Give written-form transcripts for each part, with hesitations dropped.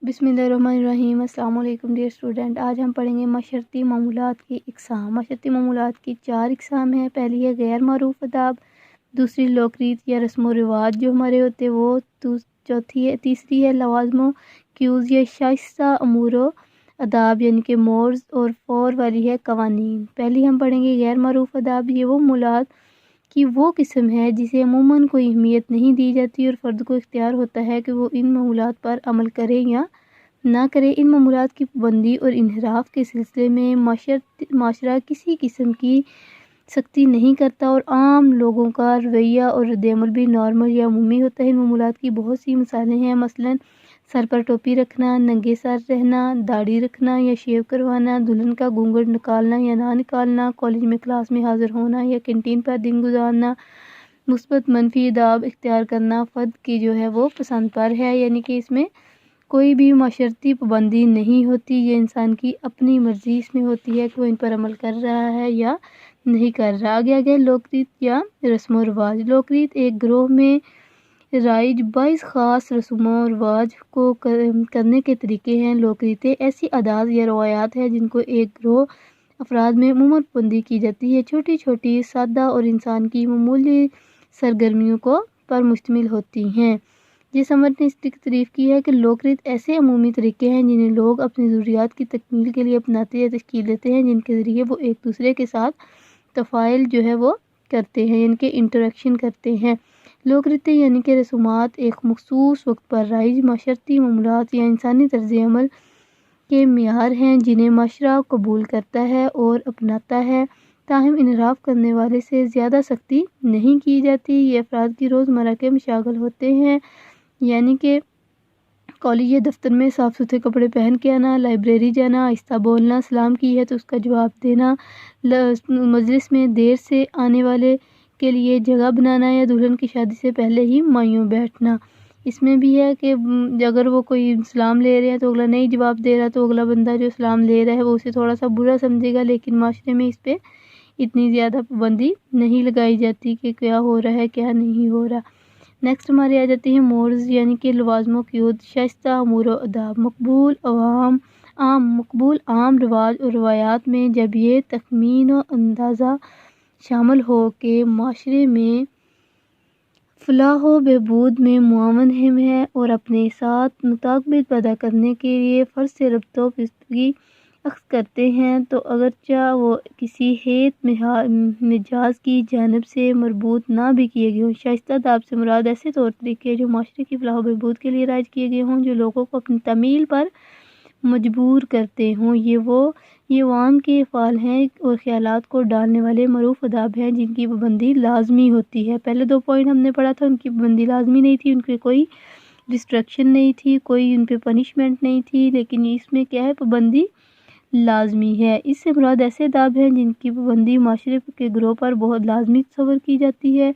بسم اللہ الرحمن الرحیم۔ السلام علیکم ڈیئر اسٹوڈنٹ، آج ہم پڑھیں گے معاشرتی معمولات کی اقسام۔ معاشرتی معمولات کی 4 اقسام ہیں۔ پہلی ہے غیر معروف آداب، دوسری لوک ریت یا رسم و رواج جو ہمارے ہوتے ہیں وہ، تیسری ہے لوازم و کیوز یا شائستہ امور و آداب یعنی کہ مورز، اور 4 والی ہے قوانین۔ پہلی ہم پڑھیں گے غیر معروف آداب۔ یہ وہ معمولات کی وہ قسم ہے جسے عموماً کوئی اہمیت نہیں دی جاتی اور فرد کو اختیار ہوتا ہے کہ وہ ان معمولات پر عمل کرے یا نہ کرے۔ ان معمولات کی پابندی اور انحراف کے سلسلے میں معاشرہ کسی قسم کی سختی نہیں کرتا اور عام لوگوں کا رویہ اور رد عمل بھی نارمل یا عمومی ہوتا ہے۔ ان معمولات کی بہت سی مثالیں ہیں، مثلاً سر پر ٹوپی رکھنا، ننگے سر رہنا، داڑھی رکھنا یا شیو کروانا، دلہن کا گھونگھٹ نکالنا یا نہ نکالنا، کالج میں کلاس میں حاضر ہونا یا کینٹین پر دن گزارنا، مثبت منفی آداب اختیار کرنا فرد کی جو ہے وہ پسند پر ہے، یعنی کہ اس میں کوئی بھی معاشرتی پابندی نہیں ہوتی، یہ انسان کی اپنی مرضی اس میں ہوتی ہے کہ وہ ان پر عمل کر رہا ہے یا نہیں کر رہا۔ آگے لوک ریت یا رسم و رواج۔ لوک ریت ایک گروہ میں رائج بعض خاص رسم و رواج کو کرنے کے طریقے ہیں۔ لوک ریتیں ایسی عادات یا روایات ہیں جن کو ایک گروہ افراد میں عموماً پابندی کی جاتی ہے، چھوٹی چھوٹی، سادہ اور انسان کی معمولی سرگرمیوں پر مشتمل ہوتی ہیں۔ جس سمت نے اس کی تعریف کی ہے کہ لوک ریت ایسے عمومی طریقے ہیں جنہیں لوگ اپنی ضروریات کی تکمیل کے لیے اپناتے یا تشکیل دیتے ہیں، جن کے ذریعے وہ ایک دوسرے کے ساتھ تفاعل جو ہے وہ کرتے ہیں، یعنی کہ انٹریکشن کرتے ہیں۔ لوک ریتیں یعنی کہ رسومات ایک مخصوص وقت پر رائج معاشرتی معمولات یا انسانی طرز عمل کے معیار ہیں جنہیں معاشرہ قبول کرتا ہے اور اپناتا ہے، تاہم انحراف کرنے والے سے زیادہ سختی نہیں کی جاتی۔ یہ افراد کی روزمرہ کے مشاغل ہوتے ہیں، یعنی کہ کالج یا دفتر میں صاف ستھرے کپڑے پہن کے آنا، لائبریری جانا، آہستہ بولنا، سلام کی ہے تو اس کا جواب دینا، مجلس میں دیر سے آنے والے کے لیے جگہ بنانا یا دلہن کی شادی سے پہلے ہی مایوں بیٹھنا۔ اس میں بھی ہے کہ اگر وہ کوئی سلام لے رہے ہیں تو اگلا نہیں جواب دے رہا تو اگلا بندہ جو سلام لے رہا ہے وہ اسے تھوڑا سا برا سمجھے گا، لیکن معاشرے میں اس پہ اتنی زیادہ پابندی نہیں لگائی جاتی کہ کیا ہو رہا ہے کیا نہیں ہو رہا۔ نیکسٹ ہمارے آ جاتے ہیں مورز یعنی کہ لوازم و قیود، شائستہ امور و آداب۔ مقبول عام رواج اور روایات میں جب یہ تخمین و اندازہ شامل ہو کہ معاشرے میں فلاح و بہبود میں معاون ہے اور اپنے ساتھ مطابقت پیدا کرنے کے لیے فرد سے ربط و پیوستگی اخذ کرتے ہیں، تو اگرچہ وہ کسی ہیئت مجاز کی جانب سے مربوط نہ بھی کیے گئے ہوں۔ شائستہ آداب سے مراد ایسے طور طریقے جو معاشرے کی فلاح و بہبود کے لیے رائج کیے گئے ہوں، جو لوگوں کو اپنی تعمیل پر مجبور کرتے ہوں۔ یہ عوام کے افعال ہیں اور خیالات کو ڈالنے والے معروف آداب ہیں جن کی پابندی لازمی ہوتی ہے۔ پہلے 2 پوائنٹ ہم نے پڑھا تھا، ان کی پابندی لازمی نہیں تھی، ان پہ کوئی ریسٹرکشن نہیں تھی، کوئی ان پہ پنشمنٹ نہیں تھی، لیکن اس میں کیا ہے، پابندی لازمی ہے۔ اس سے مراد ایسے آداب ہیں جن کی پابندی معاشرے کے گروہ پر بہت لازمی تصور کی جاتی ہے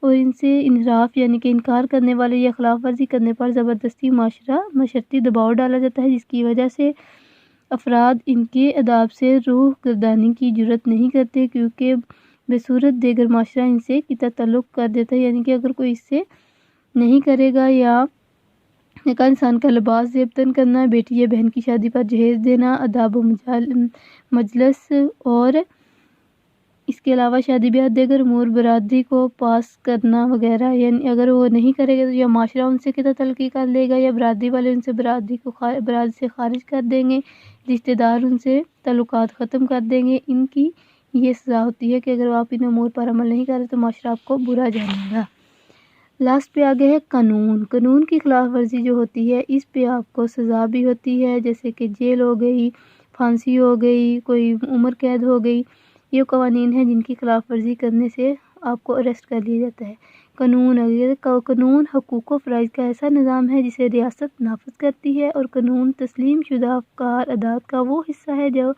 اور ان سے انحراف یعنی کہ انکار کرنے والے یا خلاف ورزی کرنے پر زبردستی معاشرتی دباؤ ڈالا جاتا ہے، جس کی وجہ سے افراد ان کے آداب سے روح گردانی کی جرات نہیں کرتے، کیونکہ بصورت دیگر معاشرہ ان سے قطع تعلق کر دیتا ہے، یعنی کہ اگر کوئی اس سے نہیں کرے گا، یا ایک انسان کا لباس زیبتن کرنا، بیٹی یا بہن کی شادی پر جہیز دینا، آداب و مجلس اور اس کے علاوہ شادی بیاہ دیگر امور، برادری کو پاس کرنا وغیرہ، یعنی اگر وہ نہیں کرے گا تو یا معاشرہ ان سے قطع تعلقی کر لے گا یا برادری والے ان سے برادری سے خارج کر دیں گے، رشتہ دار ان سے تعلقات ختم کر دیں گے۔ ان کی یہ سزا ہوتی ہے کہ اگر آپ ان امور پر عمل نہیں کریں تو معاشرہ آپ کو برا جانے گا۔ لاسٹ پہ آگے ہے قانون۔ قانون کی خلاف ورزی جو ہوتی ہے اس پہ آپ کو سزا بھی ہوتی ہے، جیسے کہ جیل ہو گئی، پھانسی ہو گئی، کوئی عمر قید ہو گئی۔ یہ قوانین ہیں جن کی خلاف ورزی کرنے سے آپ کو اریسٹ کر لیا جاتا ہے۔ قانون حقوق و فرائض کا ایسا نظام ہے جسے ریاست نافذ کرتی ہے، اور قانون تسلیم شدہ افکار عادات کا وہ حصہ ہے جو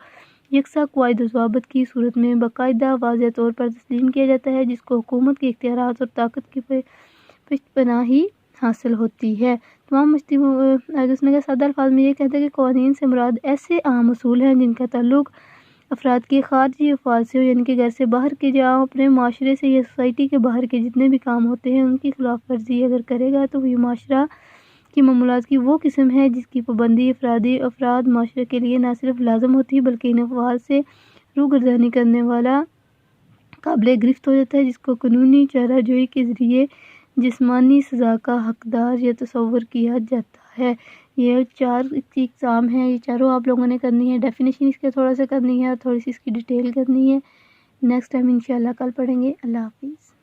یکساں قواعد و ضوابط کی صورت میں باقاعدہ واضح طور پر تسلیم کیا جاتا ہے، جس کو حکومت کے اختیارات اور طاقت کی پشت پناہی حاصل ہوتی ہے۔ تمام سادہ الفاظ میں یہ کہتے ہیں کہ قوانین سے مراد ایسے عام اصول ہیں جن کا تعلق افراد کے خارجی افعال سے ہو، یعنی کہ گھر سے باہر کے جہاں اپنے معاشرے سے یا سوسائٹی کے باہر کے جتنے بھی کام ہوتے ہیں ان کی خلاف ورزی اگر کرے گا تو یہ معاشرہ کی معمولات کی وہ قسم ہے جس کی پابندی افراد معاشرے کے لیے نہ صرف لازم ہوتی ہے بلکہ ان افعال سے روگردانی کرنے والا قابل گرفت ہو جاتا ہے، جس کو قانونی چارہ جوئی کے ذریعے جسمانی سزا کا حقدار یا تصور کیا جاتا ہے۔ یہ 4 اقسام ہیں، یہ چاروں آپ لوگوں نے کرنی ہے، ڈیفینیشن اس کے تھوڑا سا کرنی ہے اور تھوڑی سی اس کی ڈیٹیل کرنی ہے۔ نیکسٹ ٹائم انشاءاللہ کل پڑھیں گے۔ اللہ حافظ۔